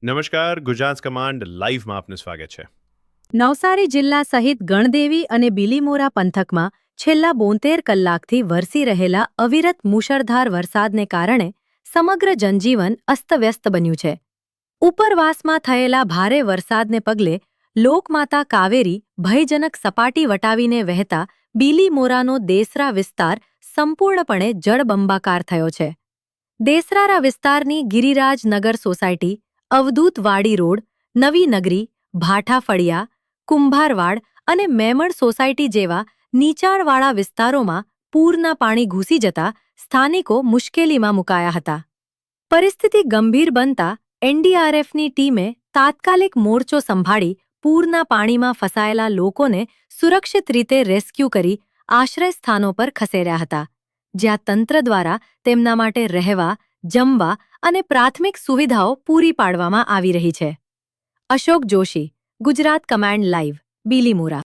નમસ્કાર, ગુજરાત કમાન્ડ લાઈવમાં આપનું સ્વાગત છે. નવસારી જિલ્લા સહિત ગણદેવી અને બિલીમોરા પંથકમાં છેલ્લા 72 કલાકથી વરસી રહેલા અવિરત મુશળધાર વરસાદને કારણે સમગ્ર જનજીવન અસ્તવ્યસ્ત બન્યું છે. ઉપરવાસમાં થયેલા ભારે વરસાદને પગલે લોકમાતા કાવેરી ભયજનક સપાટી વટાવીને વહેતા બિલીમોરાનો દેસરા વિસ્તાર સંપૂર્ણપણે જળબંબાકાર થયો છે. દેસરારા વિસ્તારની ગિરિરાજ નગર સોસાયટી, અવધૂત વાડી રોડ, નવી નગરી, ભાઠા ફળિયા, કુંભારવાડ અને મેમણ સોસાયટી જેવા નીચાણવાળા વિસ્તારોમાં પૂરના પાણી ઘૂસી જતા સ્થાનિકો મુશ્કેલીમાં મુકાયા હતા. પરિસ્થિતિ ગંભીર બનતા એનડીઆરએફની ટીમે તાત્કાલિક મોરચો સંભાળી પૂરના પાણીમાં ફસાયેલા લોકોને સુરક્ષિત રીતે રેસ્ક્યુ કરી આશ્રય સ્થાનો પર ખસેડ્યા હતા, જ્યાં તંત્ર દ્વારા તેમના માટે રહેવા, જમવા અને પ્રાથમિક સુવિધાઓ પૂરી પાડવામાં આવી રહી છે. Ashok Joshi, Gujarat command live, Bilimora.